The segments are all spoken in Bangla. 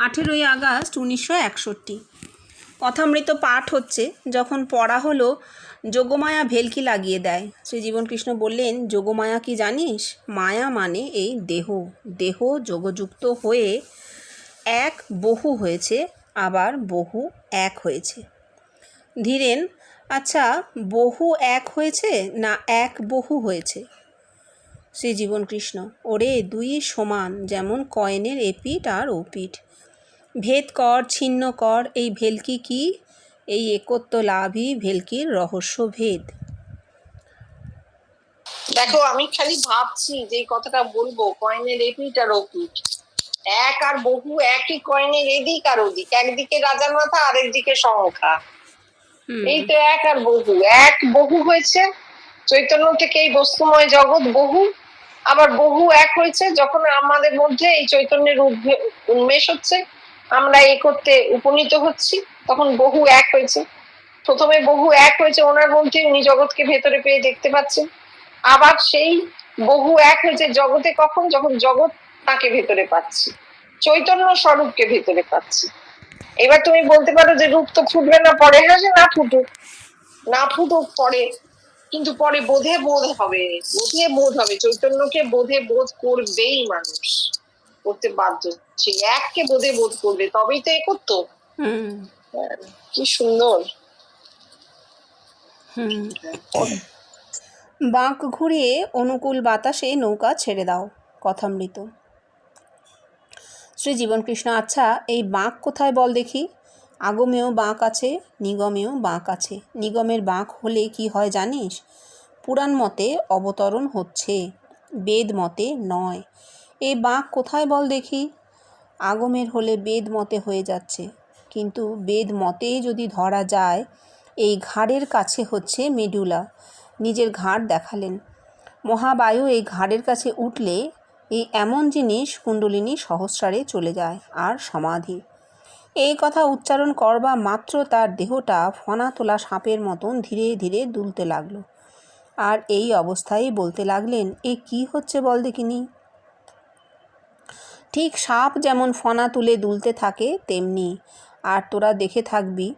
18 আগস্ট 1961। কথামৃত পাঠ হচ্ছে। যখন পড়া হলো, যোগমায়া ভেলকি লাগিয়ে দেয়। শ্রীজীবনকৃষ্ণ বললেন, যোগমায়া কি জানিস? মায়া মানে এই দেহ। দেহ যোগযুক্ত হয়ে এক বহু হয়েছে, আবার বহু এক হয়েছে। ধীরেন, আচ্ছা, বহু এক হয়েছে না এক বহু হয়েছে? শ্রীজীবনকৃষ্ণ, ওরে, দুই সমান, যেমন কয়েনের এপিঠ আর ওপিঠ। ভেদ কর, ছিন্ন কর, এই ভেলকি কি? এই একত্ব লাভই ভেলকির রহস্য ভেদ। দেখো, আমি খালি ভাবছি যে কথাটা বলবো, কয়েনের এপিঠ আর ওপিঠ, এক আর বহু একই কয়েনের এদিক আর ওদিক, একদিকে রাজার মাথা আরেক দিকে সংখ্যা। এই তো এক আর বহু, এক বহু হয়েছে চৈতন্য থেকে এই বস্তুময় জগৎ বহু, আবার বহু এক হয়েছে যখন আমাদের মধ্যে এই চৈতন্যের উন্মেষ হচ্ছে, আমরা একত্বে উপনীত হচ্ছি, তখন বহু এক হয়েছে। প্রথমে বহু এক হয়েছে ওনার মধ্যে, উনি জগৎকে ভেতরে পেয়ে দেখতে পাচ্ছেন। আবার সেই বহু এক হয়েছে জগতে কখন? যখন জগৎ তাকে ভেতরে পাচ্ছি, চৈতন্য স্বরূপকে ভেতরে পাচ্ছি। এবার তুমি বলতে পারো যে রূপ তো ফুটবে না পরে। হ্যাঁ, না ফুটুক, না ফুটুক পরে, কিন্তু পরে বোধে বোধ হবে, বোধে বোধ হবে। চৈতন্যকে বোধে বোধ করবেই মানুষ, করতে বাধ্য। সেই এককে বোধে বোধ করবে, তবেই তো একত্ব। কি সুন্দর। বাঁক ঘুরিয়ে অনুকূল বাতাসে নৌকা ছেড়ে দাও। কথামৃত। শ্রীজীবনকৃষ্ণ, আচ্ছা, এই বাঁক কোথায় বল দেখি? আগমেও বাঁক আছে, নিগমেও বাঁক আছে। নিগমের বাঁক হলে কি হয় জানিস? পুরাণ মতে অবতরণ হচ্ছে, বেদ মতে নয়। এই বাঁক কোথায় বল দেখি? আগমের হলে বেদ মতে হয়ে যাচ্ছে, কিন্তু বেদ মতেই যদি ধরা যায়, এই ঘাড়ের কাছে হচ্ছে মেডুলা। নিজের ঘাড় দেখালেন। মহাবায়ু এই ঘাড়ের কাছে উঠলে এই এমন জিনিস কুণ্ডলিনী সহস্রারে চলে যায়, আর সমাধি। এই কথা উচ্চারণ করবা মাত্র তার দেহটা ফনা তোলা সাপের মতন ধীরে ধীরে দুলতে লাগলো। আর এই অবস্থায় বলতে লাগলেন, এ কি হচ্ছে বল দেখিনি? ঠিক সাপ যেমন ফনা তুলে দুলতে থাকে তেমনি। আর তোরা দেখে থাকবি,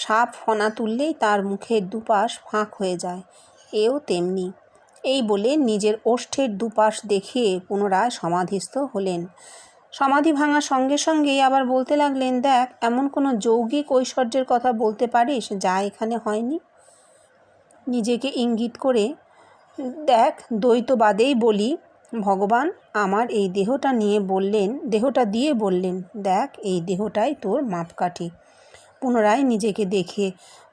সাপ ফনা তুললেই তার মুখের দুপাশ ফাঁক হয়ে যায়, এও তেমনি। এই বলে নিজের ওষ্ঠের দুপাশ দেখিয়ে পুনরায় সমাধিস্থ হলেন। সমাধি ভাঙার সঙ্গে সঙ্গেই আবার বলতে লাগলেন, দেখ, এমন কোনো যৌগিক ঐশ্বর্যের কথা বলতে পারিস যা এখানে হয়নি? নিজেকে ইঙ্গিত করে দেখ, দ্বৈতবাদেই বলি, ভগবান আমার এই দেহটা দিয়ে বললেন, দেখ, এই দেহটাই তোর মাপকাঠি। পুনরায় নিজেকে দেখে,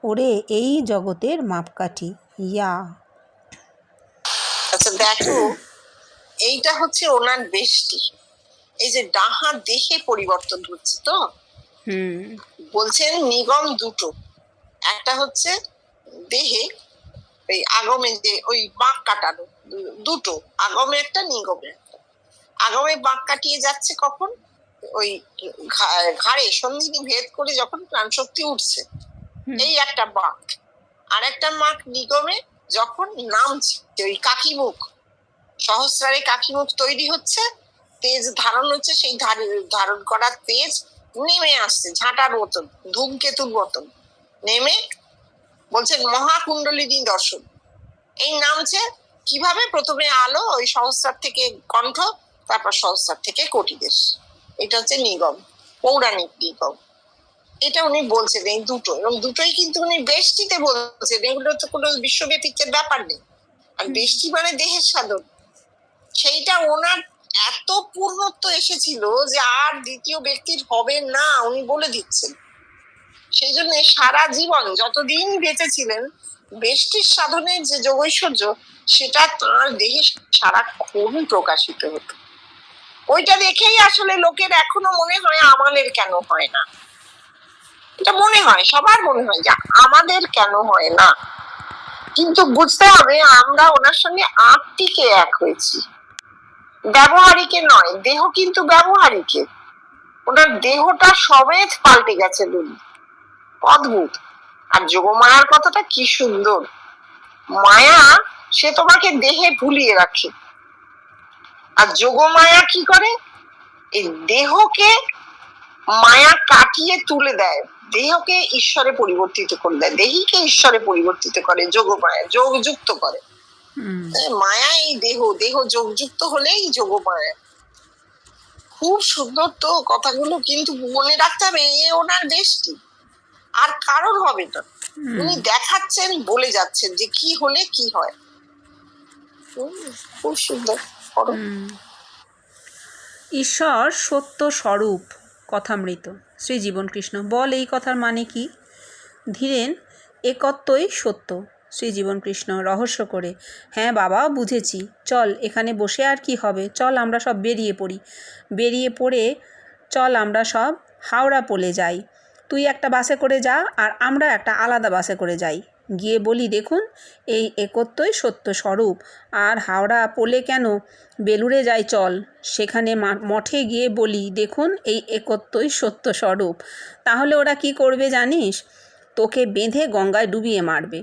ওরে, এই জগতের মাপকাঠি। ইয়া। আচ্ছা, দেখো, এইটা হচ্ছে ওনার বেষ্টি। এই যে ডাহা দেহে পরিবর্তন হচ্ছে তো, বলছেন নিগম দুটো, একটা হচ্ছে দেহে, এই আগমে যে ওই বাঁক কাটানো, দুটো, আগমে একটা, নিগমে একটা। আগমে বাঁক কাটিয়ে যাচ্ছে কখন? ওই ঘাড়ে সন্ধিনী ভেদ করে যখন প্রাণশক্তি উঠছে, এই একটা বাঁক। আর একটা মাক নিগমে যখন নামছে, ওই কাকিমুখ, সহস্রারে কাকিমুখ তৈরি হচ্ছে, তেজ ধারণ হচ্ছে, সেই ধারণ করা তেজ নেমে আসছে ঝাঁটার মতন, ধূমকেতুর মতন নেমে, বলছেন মহাকুণ্ডলিনী দর্শন। এই নামছে কিভাবে? প্রথমে আলো, ওই সহস্রার থেকে কণ্ঠ, তারপর সহস্রার থেকে কোটিদেশ। এটা হচ্ছে নিগম, পৌরাণিক নিগম। এটা উনি বলছেন এই দুটো, এবং দুটোই কিন্তু উনি বেষ্টিতে বলছেন। এগুলো তো কোনো বিশ্বব্যাপীর ব্যাপার নেই। আর বেষ্টি মানে দেহের সাধন। সেইটা ওনার এত পূর্ণত্ব এসেছিল যে আর দ্বিতীয় ব্যক্তির হবে না, উনি বলে দিচ্ছেন। সেই জন্য সারা জীবন যতদিন বেঁচে বেষ্টির সাধনের যে যোগৈশ্বর্য, সেটা তাঁর দেহে সারাক্ষণ প্রকাশিত হতো। ওইটা দেখেই আসলে লোকের এখনো মনে হয় আমাদের কেন হয় না। এটা মনে হয়, সবার মনে হয় যে আমাদের কেন হয় না। কিন্তু বুঝতে হবে, আমরা ওনার সঙ্গে আত্মিকে এক হয়েছি, ব্যবহারিকে নয়। দেহ কিন্তু ব্যবহারিকে, ওনার দেহটা সমেত পাল্টে গেছে। অদ্ভুত। আর যোগমায়ার কথাটা কি সুন্দর। মায়া সে তোমাকে দেহে ভুলিয়ে রাখে, আর যোগমায়া কি করে? এই দেহকে মায়া কাটিয়ে তুলে দেয়, দেহকে ঈশ্বরে পরিবর্তিত করে দেয়, দেহিকে ঈশ্বরে পরিবর্তিত করে, যোগমায়া যোগযুক্ত করে। মায়া এই দেহ যোগযুক্ত হলেই যোগমায়া। খুব সুন্দর তো কথাগুলো, কিন্তু মনে রাখতে হবে এ ওনার বেশটি, আর কারণ হবে না। উনি দেখাচ্ছেন, বলে যাচ্ছেন যে কি হলে কি হয়। খুব সুন্দর। ঈশ্বর সত্য স্বরূপ কথামৃত। শ্রী জীবনকৃষ্ণ বল এই কথার মানে কি? ধীরেন একত্বই সত্য। শ্রী জীবনকৃষ্ণ রহস্য করে, হ্যাঁ বাবা বুঝেছি, চল এখানে বসে আর কি হবে, চল আমরা সব বেরিয়ে পড়ি, বেরিয়ে পড়ে চল আমরা সব হাওড়া পোলে যাই, তুই একটা বাসে করে যা আর আমরা একটা আলাদা বাসে করে যাই, গিয়ে বলি দেখুন এই একত্বই সত্য স্বরূপ। আর হাওড়া পোলে কেন, বেলুড়ে যাই চল, সেখানে মঠে গিয়ে বলি দেখুন এই একত্বই সত্য স্বরূপ। তাহলে ওরা কি করবে জানিস? তোকে বেঁধে গঙ্গায় ডুবিয়ে মারবে।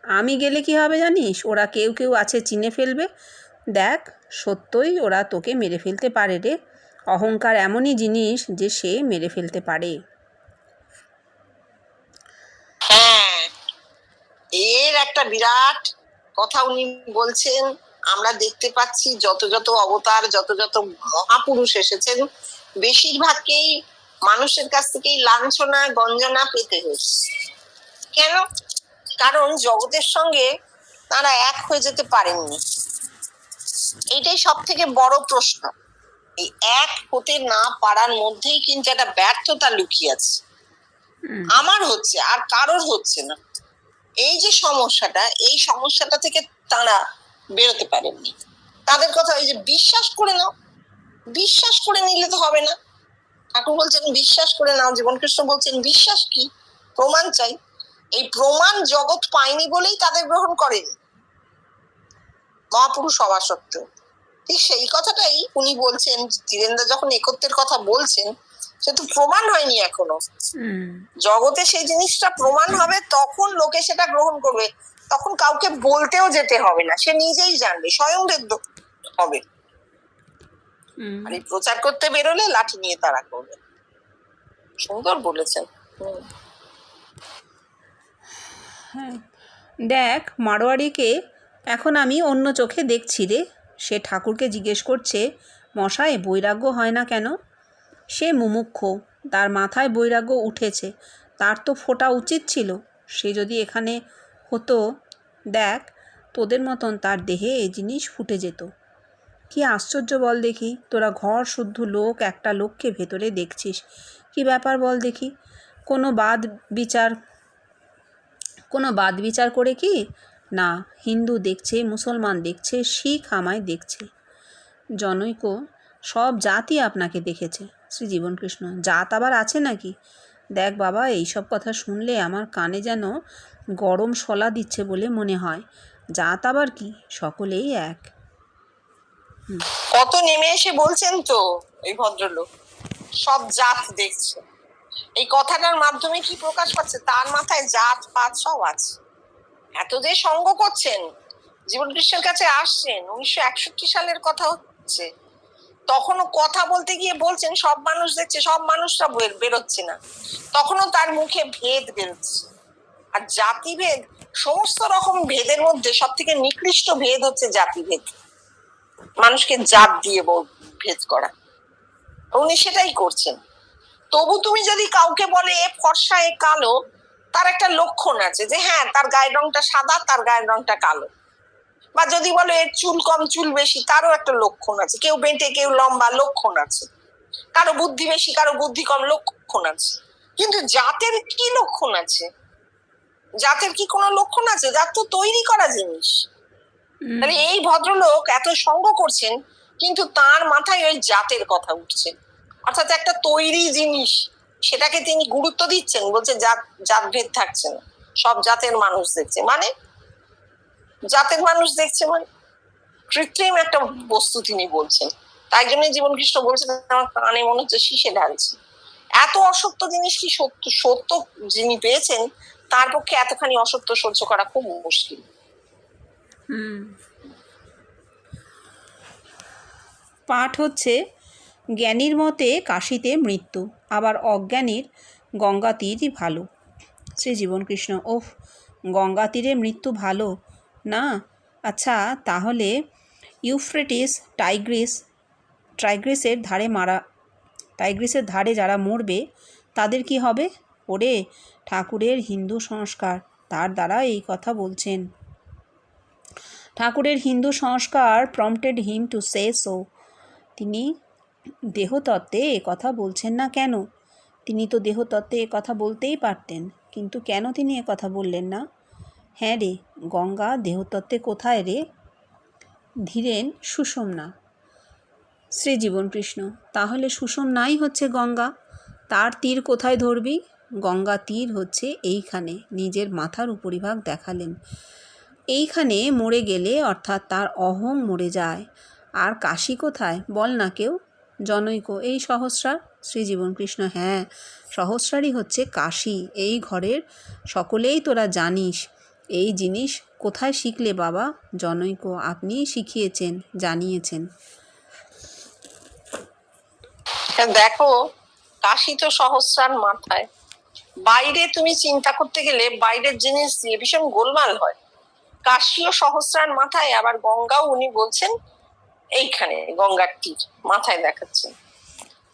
আমি গেলে কি হবে জানিস? ওরা কেউ কেউ আছে চিনে ফেলবে। দেখ সত্যই ওরা তোকে মেরে ফেলতে পারে রে। অহংকার এমনই জিনিস যে সে মেরে ফেলতে পারে। হ্যাঁ, এর একটা বিরাট কথা উনি বলছেন। আমরা দেখতে পাচ্ছি যত যত অবতার, যত যত মহাপুরুষ এসেছেন, বেশিরভাগকেই মানুষের কাছ থেকেই লাঞ্ছনা গঞ্জনা পেতে হয়েছে। কেন? কারণ জগতের সঙ্গে তারা এক হয়ে যেতে পারেননি। এইটাই সব থেকে বড় প্রশ্ন। এই এক হতে না পারার মধ্যেই কিন্তু একটা ব্যর্থতা লুকিয়ে আছে। আমার হচ্ছে, আর কারোর হচ্ছে না। এই যে সমস্যাটা, এই সমস্যাটা থেকে তারা বেরোতে পারেননি। তাদের কথা এই যে বিশ্বাস করে নাও, বিশ্বাস করে নিলে তো হবে না। ঠাকুর বলছেন বিশ্বাস করে নাও, জীবনকৃষ্ণ বলছেন বিশ্বাস কি, প্রমাণ চাই। এই প্রমাণ জগৎ পায়নি বলেই তাদের গ্রহণ করেনি, মহাপুরুষ হওয়া সত্ত্বেও। ঠিক সেই কথাটাই উনি বলছেন, ধীরেন্দ্র যখন একত্বের কথা বলছেন, সে তো প্রমাণ হয়নি এখনো। জগতে সেই জিনিসটা প্রমাণ হবে, তখন লোকে সেটা গ্রহণ করবে, তখন কাউকে বলতেও যেতে হবে না, সে নিজেই জানবে, স্বয়ং বেদ্য হবে। আর এই প্রচার করতে বেরোলে লাঠি নিয়ে তারা করবে। সুন্দর বলেছেন। হ্যাঁ, দেখ মারোয়ারিকে এখন আমি অন্য চোখে দেখছি রে। সে ঠাকুরকে জিজ্ঞেস করছে, মশাই বৈরাগ্য হয় না কেন? সে মুমুক্ষু, তার মাথায় বৈরাগ্য উঠেছে, তার তো ফোটা উচিত ছিল। সে যদি এখানে হতো, দেখ তোদের মতন তার দেহে এই জিনিস ফুটে যেত। কি আশ্চর্য বল দেখি, তোরা ঘর শুদ্ধ লোক একটা লোককে ভেতরে দেখছিস, কি ব্যাপার বল দেখি? কোনো বাদ বিচার করে কি? না, হিন্দু দেখছে, মুসলমান দেখছে, শিখ আমায় দেখছে, জনৈক সব জাতি আপনাকে দেখেছে। শ্রী জীবনকৃষ্ণ, জাত আবার আছে নাকি? দেখ বাবা, এইসব কথা শুনলে আমার কানে যেন গরম শলা দিচ্ছে বলে মনে হয়। জাত আবার কি, সকলেই এক। কত নেমে এসে বলছেন তো এই ভদ্রলোক, সব জাত দেখছে। এই কথাটার মাধ্যমে কি প্রকাশ পাচ্ছে? তার মাথায় জাত পাত সব আছে। এত যে সঙ্গ করছেন, জীবনকৃষ্ণের কাছে আসছেন, 1961 সালের কথা হচ্ছে, তখনও কথা বলতে গিয়ে বলছেন সব মানুষ দেখছে, সব মানুষরা বেরোচ্ছে না, তখনও তার মুখে ভেদ বেরোচ্ছে। আর জাতিভেদ, সমস্ত রকম ভেদের মধ্যে সব থেকে নিকৃষ্ট ভেদ হচ্ছে জাতিভেদ, মানুষকে জাত দিয়ে ভেদ করা। উনি সেটাই করছেন। তবু তুমি যদি কাউকে বলে এ ফর্সা এ কালো, তার একটা লক্ষণ আছে যে হ্যাঁ তার গায়ের রংটা সাদা, তার গায়ের রংটা কালো। বা যদি বলো এর চুল কম চুল বেশি, তারও একটা লক্ষণ আছে। কেউ বেঁটে কেউ লম্বা, লক্ষণ আছে। কারো বুদ্ধি বেশি কারো বুদ্ধি কম, লক্ষণ আছে। কিন্তু জাতের কি লক্ষণ আছে? জাতের কি কোনো লক্ষণ আছে? জাত তো তৈরি করা জিনিস। তাহলে এই ভদ্রলোক এত সঙ্গ করছেন, কিন্তু তার মাথায় ওই জাতের কথা উঠছে, অর্থাৎ একটা তৈরি জিনিস, সেটাকে তিনি গুরুত্ব দিচ্ছেন। বলছে জাতভেদ থাকছে না, সব জাতের মানুষ দেখছে। মানে জাতের মানুষ দেখছে মানে কৃত্রিম একটা বস্তু তিনি বলছেন। তাই জন্য জীবনকৃষ্ণ বলছেন আমার কানে মনে হচ্ছে শীষে ঢালছে। এত অসত্য জিনিস কি সত্য? সত্য যিনি পেয়েছেন তার পক্ষে এতখানি অসত্য সহ্য করা খুব মুশকিল। পাঠ হচ্ছে জ্ঞানীর মতে কাশিতে মৃত্যু। আবার অজ্ঞানীর গঙ্গা তীরই ভালো। শ্রী জীবনকৃষ্ণ, ওহ, গঙ্গা তীরে মৃত্যু ভালো না? আচ্ছা, তাহলে ইউফ্রেটিস টাইগ্রিসের ধারে যারা মরবে তাদের কি হবে? ওরে, ঠাকুরের হিন্দু সংস্কার, তার দ্বারা এই কথা বলছেন। ঠাকুরের হিন্দু সংস্কার prompted him to say so. তিনি দেহতত্ত্বে এ কথা বলছেন না কেন? তিনি তো দেহতত্ত্বে এ কথা বলতেই পারতেন, কিন্তু কেন তিনি এ কথা বললেন না? হ্যাঁ রে, গঙ্গা দেহতত্ত্বে কোথায় রে? ধীরেন, সুষুম্না। শ্রী জীবনকৃষ্ণ, তাহলে সুষুম্নাই হচ্ছে গঙ্গা। তার তীর কোথায় ধরবি? গঙ্গা তীর হচ্ছে এইখানে। নিজের মাথার উপরিভাগ দেখালেন। এইখানে মরে গেলে অর্থাৎ তার অহং মরে যায়। আর কাশী কোথায় বল না কেউ? জনৈক, এই সহস্রার। শ্রী জীবনকৃষ্ণ, হ্যাঁ, সহস্রারই হচ্ছে কাশী। এই ঘরের সকলেই তোরা জানিস। এই জিনিস কোথায় শিখলে বাবা? জনৈক, আপনিই শিখিয়েছেন, জানিয়েছেন। দেখো, কাশী তো সহস্রার মাথায়। বাইরে তুমি চিন্তা করতে গেলে বাইরের জিনিস দিয়ে ভীষণ গোলমাল হয়। কাশীও সহস্রার মাথায়, আবার গঙ্গাও উনি বলছেন এইখানে, গঙ্গার তীর মাথায় দেখাচ্ছেন।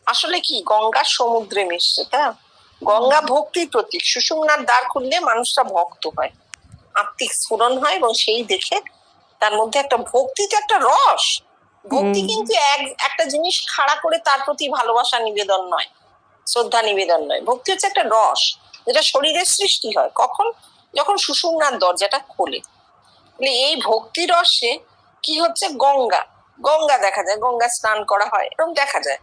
আসলে কি, গঙ্গা সমুদ্রে মিশছে, তা গঙ্গা ভক্তির প্রতীক। সুষুম্নার দ্বার খুললে মানুষরা ভক্ত হয়, আত্মিক স্ফুরণ হয়, এবং সেই দেখে তার মধ্যে একটা ভক্তি, তো একটা রস। ভক্তি কিন্তু একটা জিনিস খাড়া করে তার প্রতি ভালোবাসা নিবেদন নয়, শ্রদ্ধা নিবেদন নয়। ভক্তি হচ্ছে একটা রস, যেটা শরীরের সৃষ্টি হয় কখন? যখন সুষুম্নার দরজাটা খোলে। এই ভক্তি রসে কি হচ্ছে? গঙ্গা দেখা যায়, গঙ্গা স্নান করা হয়, এরকম দেখা যায়।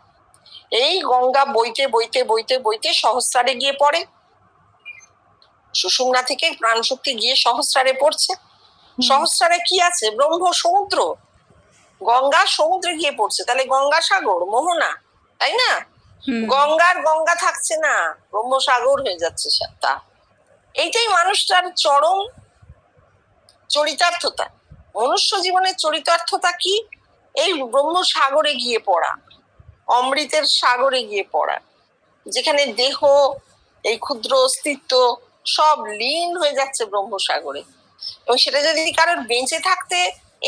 এই গঙ্গা বইতে বইতে বইতে বইতে সহস্রারে গিয়ে পড়ে। সুষুম্না থেকে প্রাণ শক্তি গিয়ে সহস্রারে পড়ছে। সহস্রারে কি আছে? ব্রহ্ম সমুদ্র। গঙ্গা সমুদ্রে গিয়ে পড়ছে, তাহলে গঙ্গা সাগর, মোহনা, তাই না? গঙ্গা থাকছে না, ব্রহ্মসাগর হয়ে যাচ্ছে তা। এইটাই মানুষটার চরম চরিতার্থতা। মনুষ্য জীবনের চরিতার্থতা কি? এই ব্রহ্মসাগরে গিয়ে পড়া, অমৃতের সাগরে গিয়ে পড়া, যেখানে দেহ, এই ক্ষুদ্র অস্তিত্ব সব লীন হয়ে যাচ্ছে ব্রহ্মসাগরে। এবং সেটা যদি কারোর বেঁচে থাকতে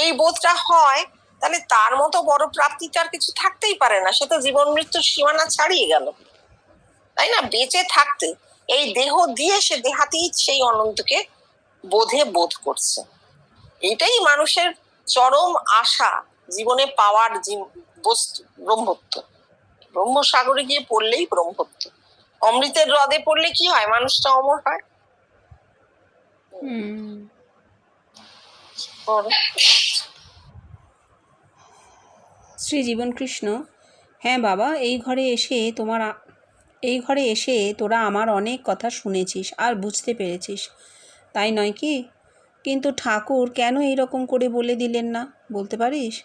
এই বোধটা হয়, তাহলে তার মতো বড় প্রাপ্তি তার কিছু থাকতেই পারে না। সে তো জীবন মৃত্যুর সীমানা ছাড়িয়ে গেল, তাই না? বেঁচে থাকতে এই দেহ দিয়ে সে দেহাতীত সেই অনন্তকে বোধ করছে। এটাই মানুষের চরম আশা, জীবনে পাওয়ার বস্তু ব্রহ্মত্ব। ব্রহ্মসাগরে গিয়ে পড়লেই ব্রহ্মত্ব। অমৃতের হ্রদে পড়লে কি হয়? মানুষটা অমর হয়। শ্রী জীবনকৃষ্ণ, হ্যাঁ বাবা, এই ঘরে এসে তোরা আমার অনেক কথা শুনেছিস আর বুঝতে পেরেছিস, তাই নয় কি? কিন্তু ঠাকুর কেন এইরকম করে বলে দিলেন না, বলতে পারিস?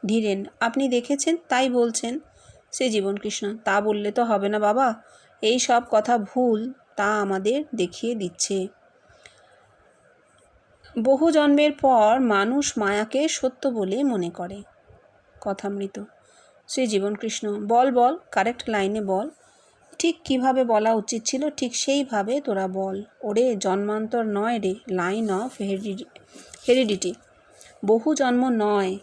ধীরেন, আপনি দেখেছেন তাই বলছেন। শ্রী জীবনকৃষ্ণ, তা বললে তো হবে না বাবা, এই সব কথা ভুল, তা আমাদের দেখিয়ে দিচ্ছে। বহু জন্মের পর মানুষ মায়াকে সত্য বলে মনে করে। কথামৃত। শ্রী জীবনকৃষ্ণ, বল, কারেক্ট লাইনে বল। ঠিক কিভাবে বলা উচিত ছিল ঠিক সেইভাবে তোরা বল। ওরে, জন্মান্তর নয় রে, লাইন অফ হেরিডিটি। বহু জন্ম নয়,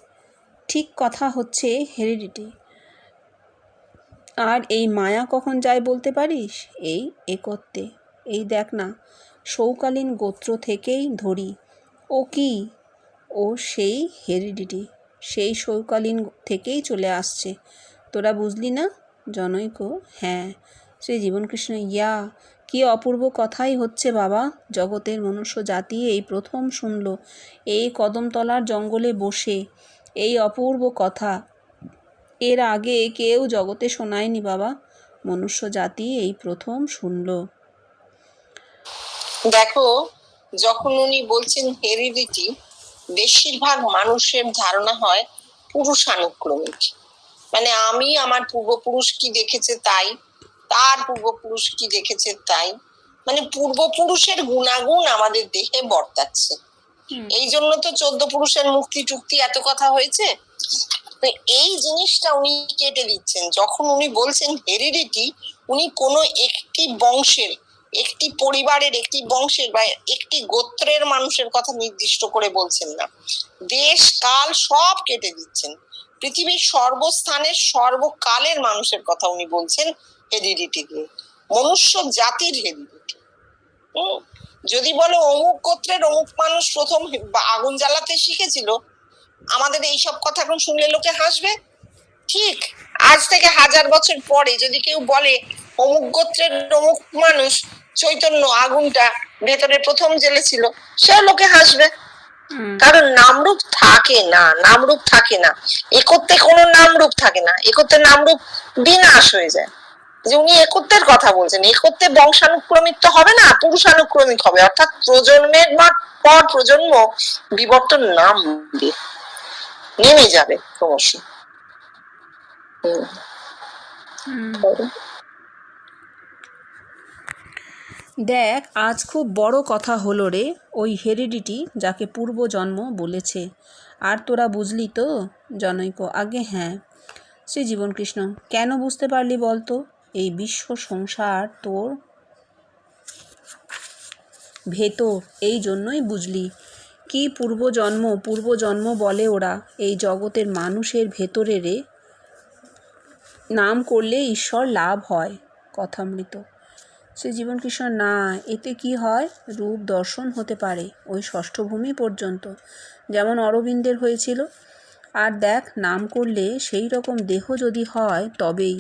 ঠিক কথা হচ্ছে হেরিডিটি। আর এই মায়া কখন যায় বলতে পারিস? এই একত্বে। এই দেখ না, সৌকালীন গোত্র থেকেই ধরি। ও কি? ও সেই হেরিডিটি, সেই সৌকালীন থেকেই চলে আসছে। তোরা বুঝলি না? জনৈক, হ্যাঁ। শ্রী জীবনকৃষ্ণ, ইয়া, কি অপূর্ব কথাই হচ্ছে বাবা। জগতের মনুষ্য জাতি এই প্রথম শুনল এই কদমতলার জঙ্গলে বসে এই অপূর্ব কথা। এর আগে কেউ জগতে শোনায়নি বাবা, মনুষ্য জাতি এই প্রথম শুনল। দেখো, যখন উনি বলছেন হেরিডিটি, বেশিরভাগ মানুষের ধারণা হয় পুরুষানুক্রমিক। মানে আমি আমার পূর্বপুরুষ কি দেখেছে তাই, তার পূর্বপুরুষ কি দেখেছে তাই, মানে পূর্বপুরুষের গুণাগুণ আমাদের দেহে বর্তাচ্ছে। এই জন্য তো 14 পুরুষের মুক্তি টুক্তি এত কথা হয়েছে। তো এই জিনিসটা উনি কেটে দিচ্ছেন। যখন উনি বলছেন হেরিডিটি, উনি কোনো একটি বংশের, একটি পরিবারের, একটি বংশের বা একটি গোত্রের মানুষের কথা নির্দিষ্ট করে বলছেন না, দেশ কাল সব কেটে দিচ্ছেন। পৃথিবীর সর্বস্থানের সর্বকালের মানুষের কথা উনি বলছেন হেরিডিটি দিয়ে, মনুষ্য জাতির হেরিডিটি। যদি বলে অমুক গোত্রের অমুক মানুষ প্রথম আগুন জ্বালাতে শিখেছিল, আমাদের এইসব কথা এখন শুনলে লোকে হাসবে। ঠিক আজ থেকে 1000 বছর পরে যদি কেউ বলে অমুক গোত্রের অমুক মানুষ চৈতন্য আগুনটা ভেতরে প্রথম জ্বেলেছিল, সে লোকে হাসবে। কারণ নামরূপ থাকে না, নামরূপ থাকে না, একত্রে কোনো নামরূপ থাকে না, একত্রে নামরূপ বিনাশ হয়ে যায়। যে উনি একত্রের কথা বলছেন, একত্রে বংশানুক্রমিক তো হবে না, পুরুষানুক্রমিক হবে, অর্থাৎ প্রজন্মের পর প্রজন্ম বিবর্তন নামবে, নেমে যাবে ক্রমশ। দেখ, আজ খুব বড় কথা হলো রে, ওই হেরিডিটি যাকে পূর্বজন্ম বলেছে। আর তোরা বুঝলি তো? জনৈক: আগে হ্যাঁ। শ্রী জীবনকৃষ্ণ: কেন বুঝতে পারলি বলতো? এই বিশ্ব সংসার তোর ভেতর, এই জন্যই বুঝলি। কি পূর্বজন্ম? পূর্বজন্ম বলে ওরা। এই জগতের মানুষের ভেতরে রে। নাম করলে ঈশ্বর লাভ হয়। কথামৃত: শ্রী জীবনকৃষ্ণ: না, এতে কি হয়? রূপ দর্শন হতে পারে ওই ষষ্ঠ ভূমি পর্যন্ত, যেমন অরবিন্দের হয়েছিল। আর দেখ, নাম করলে সেই রকম দেহ যদি হয় তবেই।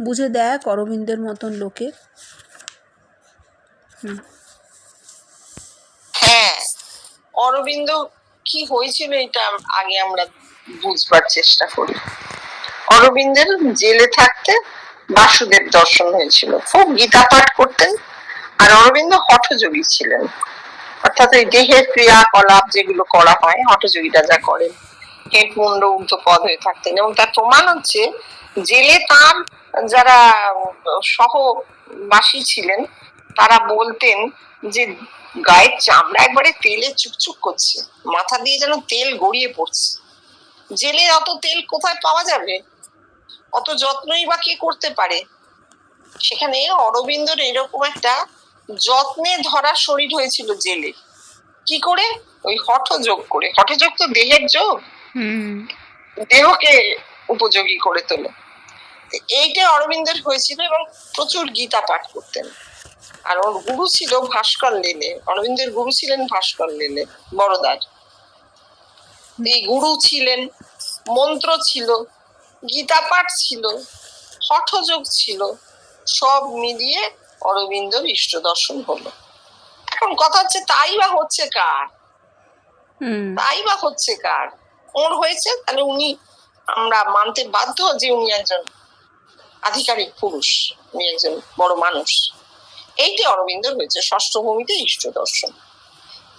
বুঝে দেখ অরবিন্দের মতন লোকে। হ্যাঁ, অরবিন্দ কি হয়েছিল এটা আগে আমরা বুঝবার চেষ্টা করি। অরবিন্দের জেলে থাকতে বাসুদেব দর্শন হয়েছিল, খুব গীতা পাঠ করতেন। আর অরবিন্দ হঠযোগী ছিলেন, অর্থাৎ এই দেহের ক্রিয়াকলাপ যেগুলো করা হয়, হঠযোগীরা যা করেন, হেট মুন্ড উর্ধ পদ হয়ে থাকতেন। এবং তার প্রমাণ হচ্ছে জেলে তার যারা সহবাসী ছিলেন তারা বলতেন যে গায়ের চামড়া একবারে তেলে চুকচুক করছে, মাথা দিয়ে যেন তেল গড়িয়ে পড়ছে। জেলে অত তেল কোথায় পাওয়া যাবে? অত যত্নই বা কে করতে পারে? সেখানে অরবিন্দর এরকম একটা যত্নে ধরা শরীর হয়েছিল জেলে। কি করে? ওই হঠযোগ করে। হঠযোগ তো দেহের যোগ, দেহকে উপযোগী করে তোলে। এইটা অরবিন্দের হয়েছিল, এবং প্রচুর গীতা পাঠ করতেন। আর ওর গুরু ছিল ভাস্কর লেলে। অরবিন্দের গুরু ছিলেন ভাস্কর লেলে, বড়দার। এই গুরু ছিলেন, মন্ত্র ছিল, গীতা পাঠ ছিল, হঠযোগ ছিল, সব মিলিয়ে অরবিন্দর ইষ্ট দর্শন হলো। এখন কথা হচ্ছে, তাই বা হচ্ছে কার? তাই বা হচ্ছে কার? ওর হয়েছে, তাহলে উনি, আমরা মানতে বাধ্য যে উনি একজন আধিকারিক পুরুষ, উনি একজন বড় মানুষ। এইটি অরবিন্দর হয়েছে, ষষ্ঠ ভূমিতে ইষ্ট দর্শন।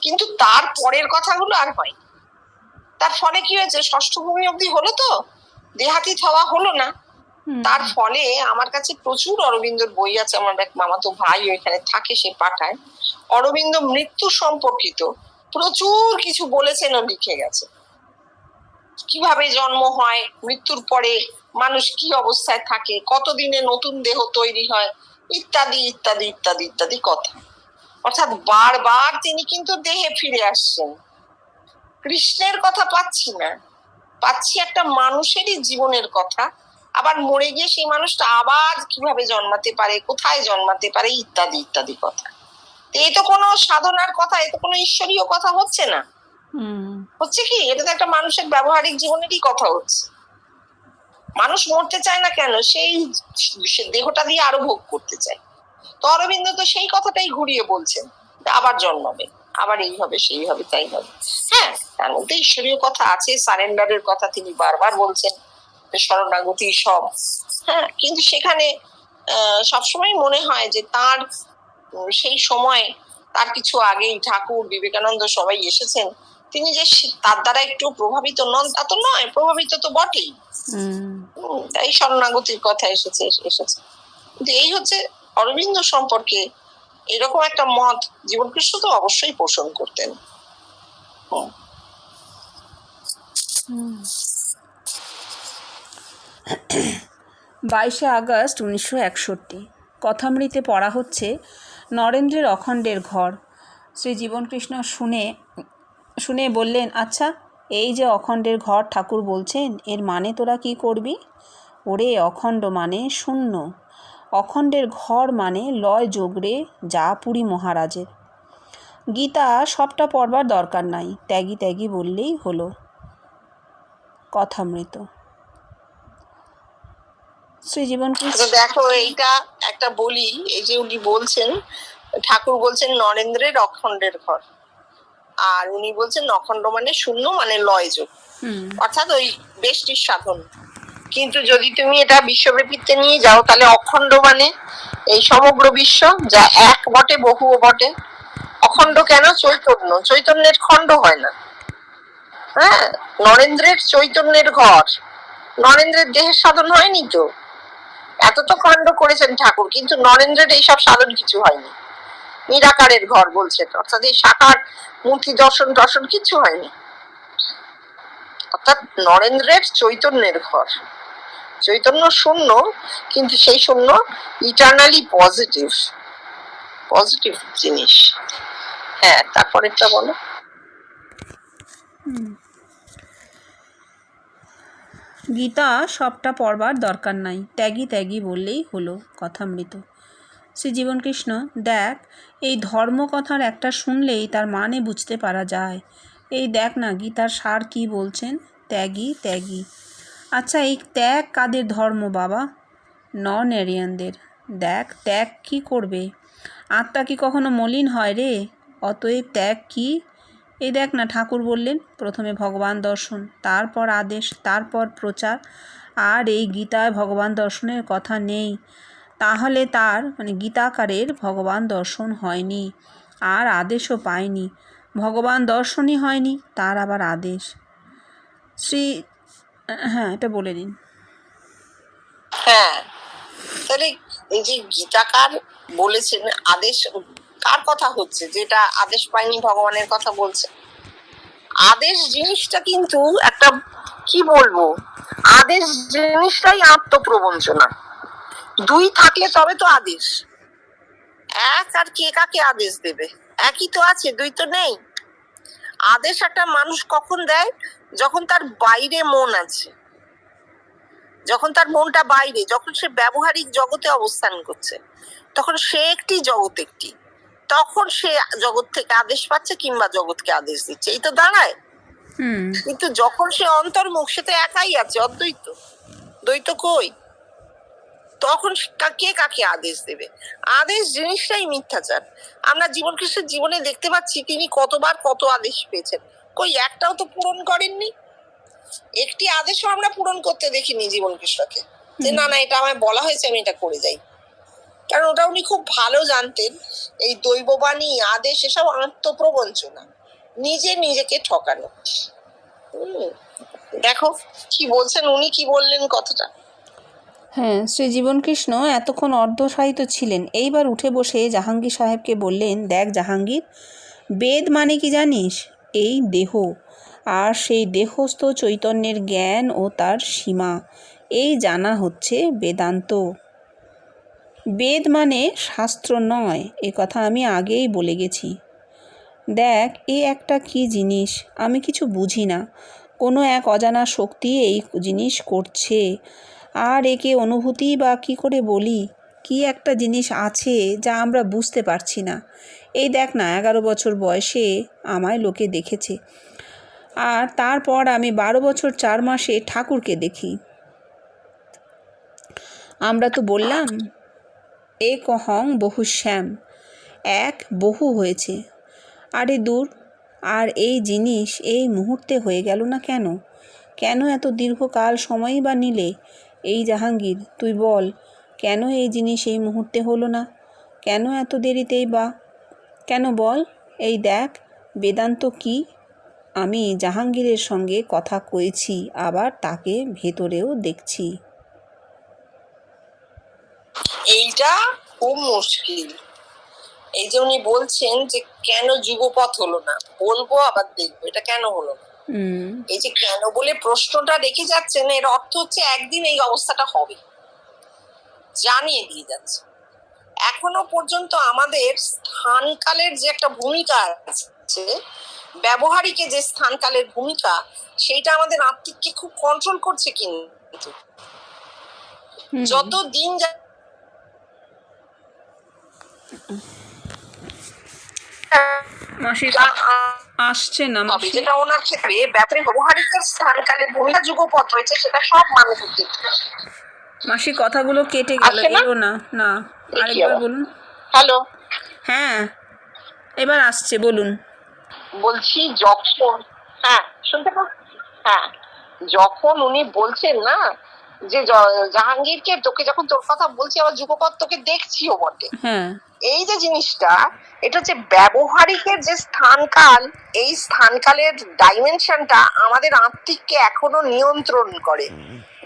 কিন্তু তার পরের কথাগুলো আর হয়। তার ফলে কি হয়েছে? ষষ্ঠ ভূমি অব্দি হলো, তো দেহাতীত হওয়া হলো না। তার ফলে আমার কাছে প্রচুর অরবিন্দর বই আছে, আমার এক মামাতো ভাই ওইখানে থাকে, সে পাঠায়। অরবিন্দ মৃত্যু সম্পর্কিত প্রচুর কিছু বলেছেন ও লিখে গেছে। কিভাবে জন্ম হয়, মৃত্যুর পরে মানুষ কি অবস্থায় থাকে, কতদিনে নতুন দেহ তৈরি হয়, ইত্যাদি ইত্যাদি ইত্যাদি ইত্যাদি কথা। অর্থাৎ বারবার তিনি কিন্তু দেহে ফিরে আসছেন। কৃষ্ণের কথা পাচ্ছি না, পাচ্ছি একটা মানুষেরই জীবনের কথা। আবার মরে গিয়ে সেই মানুষটা আবার কিভাবে জন্মাতে পারে, কোথায় জন্মাতে পারে, ইত্যাদি ইত্যাদি কথা। এই তো কোনো সাধনার কথা, এ তো কোনো ঈশ্বরীয় কথা হচ্ছে না। হচ্ছে কি? এটা তো একটা মানুষের ব্যবহারিক জীবনেরই কথা হচ্ছে। মানুষ মরতে চায় না কেন? সেই দেহটা দিয়ে আরো ভোগ করতে চায়। তো অরবিন্দ তো সেই কথাটাই ঘুরিয়ে বলছেন, আবার জন্মাবে, আবার এই হবে, সেই হবে, তাই হবে। হ্যাঁ, তার মধ্যে ঈশ্বরীয় কথা আছে, সারেন্ডারের কথা তিনি বারবার বলছেন, শরণাগতি সব। হ্যাঁ, কিন্তু সেখানে সবসময় মনে হয় যে তার সেই সময়, তার কিছু আগেই ঠাকুর, বিবেকানন্দ সবাই এসেছেন, তিনি যে তার দ্বারা একটু প্রভাবিত নন তা তো নয়, প্রভাবিত তো বটেই। তাই শরণাগতির কথা এসেছে। কিন্তু এই হচ্ছে অরবিন্দ সম্পর্কে এরকম একটা মত জীবনকৃষ্ণ তো অবশ্যই পোষণ করতেন। 22 আগস্ট 1961। কথামৃতে পড়া হচ্ছে নরেন্দ্রের অখণ্ডের ঘর। শ্রী জীবনকৃষ্ণ শুনে বললেন, আচ্ছা, এই যে অখণ্ডের ঘর ঠাকুর বলছেন, এর মানে তোরা কি করবি? ওরে, অখণ্ড মানে শূন্য, অখণ্ডের ঘর মানে লয় যোগরে যা পুরী মহারাজের। গীতা সবটা পড়বার দরকার নাই, ত্যাগী ত্যাগী বললেই হলো। কথামৃত। শ্রীজীবন দেখো, এইটা একটা বলি, এই যে উনি বলছেন, ঠাকুর বলছেন নরেন্দ্রের অখণ্ডের ঘর, আর উনি বলছেন অখণ্ড মানে শূন্য, মানে লয় যোগ, অর্থাৎ ওই বেষ্টির সাধন। কিন্তু যদি তুমি এটা বিশ্বব্যাপীতে নিয়ে যাও, তাহলে অখণ্ড মানে এই সমগ্র বিশ্ব, যা এক বটে বহু বটে। অখণ্ড কেন? চৈতন্য, চৈতন্যের খণ্ড হয় না। হ্যাঁ, নরেন্দ্রের চৈতন্যের ঘর, নরেন্দ্রের দেহের সাধন হয়নি তো, এত তো খণ্ড করেছেন ঠাকুর, কিন্তু নরেন্দ্রের এইসব সাধন কিছু হয়নি। নিরাকারের ঘর বলছেন, অর্থাৎ এই সাকার মূর্তি দর্শন দর্শন কিছু হয়নি, অর্থাৎ নরেন্দ্রের চৈতন্যের ঘর। চৈতন্য শূন্য, কিন্তু সেই শূন্য ইটারনালি পজিটিভ, পজিটিভ জিনিস। হ্যাঁ, তারপরেরটা বলো। গীতা সবটা পড়বার দরকার নাই, ত্যাগী ত্যাগী বললেই হলো। কথামৃত। শ্রীজীবনকৃষ্ণ, দেখ, এই ধর্ম কথার একটা শুনলেই তার মানে বুঝতে পারা যায়। এই দেখ না, গীতার সার কি বলছেন, ত্যাগী ত্যাগী। আচ্ছা, এই ত্যাগ কাদের ধর্ম বাবা? নন এরিয়ানদের। দেখ, ত্যাগ কি করবে? আত্মা কি কখনো মলিন হয় রে? অতএব ত্যাগ কি? এই দেখ না, ঠাকুর বললেন প্রথমে ভগবান দর্শন, তারপর আদেশ, তারপর প্রচার, আর এই গীতায় ভগবান দর্শনের কথা নেই। তাহলে তার মানে গীতাকারের ভগবান দর্শন হয়নি, আর আদেশও পায়নি। ভগবান দর্শনই হয়নি, তার আবার আদেশ। হ্যাঁ, এটা বলে দিন। হ্যাঁ, তাহলে এই যে গীতাকার বলেছেন আদেশ, কার কথা হচ্ছে? যেটা আদেশ পায়নি ভগবানের কথা বলছে। আদেশ জিনিসটা কিন্তু একটা, কি বলবো, আদেশ জিনিসটাই আত্মপ্রবঞ্চনা। দুই থাকলে তবে তো আদেশ। এক আর কে কাকে আদেশ দেবে? একই তো আছে, দুই তো নেই। আদেশ একটা মানুষ কখন দেয়? যখন তার বাইরে মন আছে, যখন তার মনটা বাইরে, যখন সে ব্যবহারিক জগতে অবস্থান করছে, তখন সে একটি জগৎ একটি, তখন সে জগৎ থেকে আদেশ পাচ্ছে কিংবা জগৎকে আদেশ দিচ্ছে, এই তো দাঁড়ায়। কিন্তু যখন সে অন্তর্মুখ, সে তো একাই আছে, অদ্বৈত। দ্বৈত কই? তখন কে কাকে আদেশ দেবে? আদেশ জিনিসটাই মিথ্যাচার। আমরা জীবনকৃষ্ণের জীবনে দেখতে পাচ্ছি তিনি কতবার কত আদেশ পেয়েছেন, কই একটাও তো পূরণ করেননি। একটি আদেশও আমরা পূরণ করতে দেখিনি জীবনকৃষ্ণকে, যে না না, এটা আমায় বলা হয়েছে, আমি এটা করে যাই। কারণ ওটা উনি খুব ভালো জানতেন, এই দৈববাণী, আদেশ, এসব আত্মপ্রবঞ্চনা, নিজে নিজেকে ঠকানো। দেখো কি বলছেন উনি, কি বললেন কথাটা। হ্যাঁ, শ্রী জীবনকৃষ্ণ এতক্ষণ অর্ধশায়িত ছিলেন, এইবার উঠে বসে জাহাঙ্গীর সাহেবকে বললেন, দেখ জাহাঙ্গীর, বেদ মানে কি জানিস? এই দেহ, আর সেই দেহস্থ চৈতন্যের জ্ঞান ও তার সীমা, এই জানা হচ্ছে বেদান্ত। বেদ মানে শাস্ত্র নয়, এ কথা আমি আগেই বলে গেছি। দেখ, এ একটা কি জিনিস আমি কিছু বুঝি না, কোনো এক অজানা শক্তি এই জিনিস করছে, আর একে অনুভূতি বা কি করে বলি, কি একটা জিনিস আছে যা আমরা বুঝতে পারছি না। এই দেখ না, 11 বছর বয়সে আমায় লোকে দেখেছে, আর তারপর আমি 12 বছর 4 মাসে ঠাকুরকে দেখি। আমরা তো বললাম এক হং বহু শ্যাম, এক বহু হয়েছে। আরে দূর, আর এই জিনিস এই মুহূর্তে হয়ে গেল না কেন? কেন এত দীর্ঘকাল সময়ই বা নিলে? এই জাহাঙ্গীর, তুই বল, কেন এই জিনিস এই মুহূর্তে হলো না? কেন এত দেরিতেই বা? কেন বল? এই দেখ, বেদান্ত কি? আমি জাহাঙ্গীরের সঙ্গে কথা কয়েছি, আবার তাকে ভেতরেও দেখছি। এইটা খুব মুশকিল। এই যে উনি বলছেন যে কেন যুগপথ হলো না, বলবো আবার দেখবো, এটা কেন হলো না। এই যে কেন বলে প্রশ্নটা রেখে যাচ্ছেন, এর অর্থ হচ্ছে একদিন এই অবস্থাটা হবে, জানিয়ে দিয়ে যাচ্ছে। এখনো পর্যন্ত আমাদের স্থানকালের যে একটা ভূমিকা আছে, ব্যবহারিকে যে স্থানকালের ভূমিকা, সেইটা আমাদের আত্মিককে খুব কন্ট্রোল করছে। কিন্তু যত দিন আসছে না, যেটা ওনার ক্ষেত্রে ব্যাপারে ব্যবহারিকের স্থানকালের ভূমিকা যুগপৎ হয়েছে, সেটা সব মানুষের ক্ষেত্রে। মাসি কথাগুলো কেটে গেল, এলো না। না, আরেকবার বলুন। হ্যালো, হ্যাঁ এবার আসছে, বলুন। বলছি যখন, হ্যাঁ শুনতে পাচ্ছি, হ্যাঁ যখন উনি বলছেন না যে জাহাঙ্গীরকে, তোকে যখন তোর কথা বলছি আবার যুগপৎ তোকে দেখছিও বটে, হ্যাঁ, এই যে জিনিসটা, এটা হচ্ছে ব্যবহারিকের যে স্থানকাল, এই স্থানকালের ডাইমেনশনটা আমাদের আত্মিককে এখনো নিয়ন্ত্রণ করে।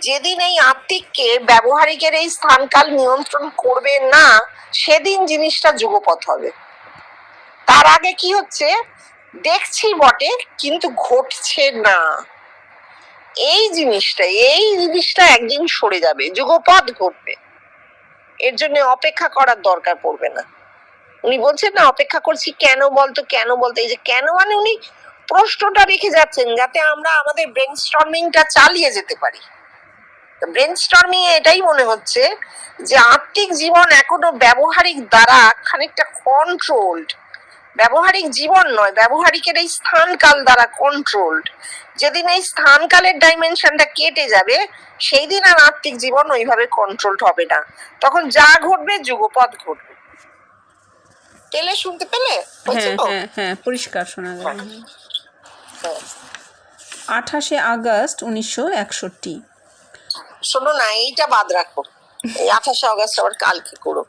যেদিন এই আত্মিককে ব্যবহারিকের এই স্থানকাল নিয়ন্ত্রণ করবে না, সেদিন জিনিসটা যুগপৎ হবে। তার আগে কি হচ্ছে, দেখছি বটে কিন্তু ঘটছে না। এই জিনিসটা একদিন সরে যাবে, যুগপৎ ঘটবে। এর জন্য অপেক্ষা করার দরকার পড়বে না। উনি বলছেন না, অপেক্ষা করছি কেন বলতো, কেন বলতো। এই যে কেন মানে উনি প্রশ্নটা রেখে যাচ্ছেন, যাতে আমরা আমাদের ব্রেনস্টর্মিংটা চালিয়ে যেতে পারি। ব্রেনস্টর্মিং এটাই মনে হচ্ছে যে আত্মিক জীবন এখনো ব্যবহারিক দ্বারা খানিকটা কন্ট্রোলড। ব্যবহারিক জীবন নয়, ব্যবহারিকের এই স্থানকাল দ্বারা কন্ট্রোলড। যেদিন এই স্থানকালের ডাইমেনশনটা কেটে যাবে, সেই দিন আর আত্মিক জীবন ওইভাবে কন্ট্রোলড হবে না। তখন যা ঘটবে যুগপৎ ঘটবে। পেলে, শুনতে পেলে? হ্যাঁ হ্যাঁ, পরিষ্কার শোনা গেল। 28 আগস্ট 1961। শোনো না, এইটা বাদ রাখো, এই 28 আগস্ট আবার কালকে করো।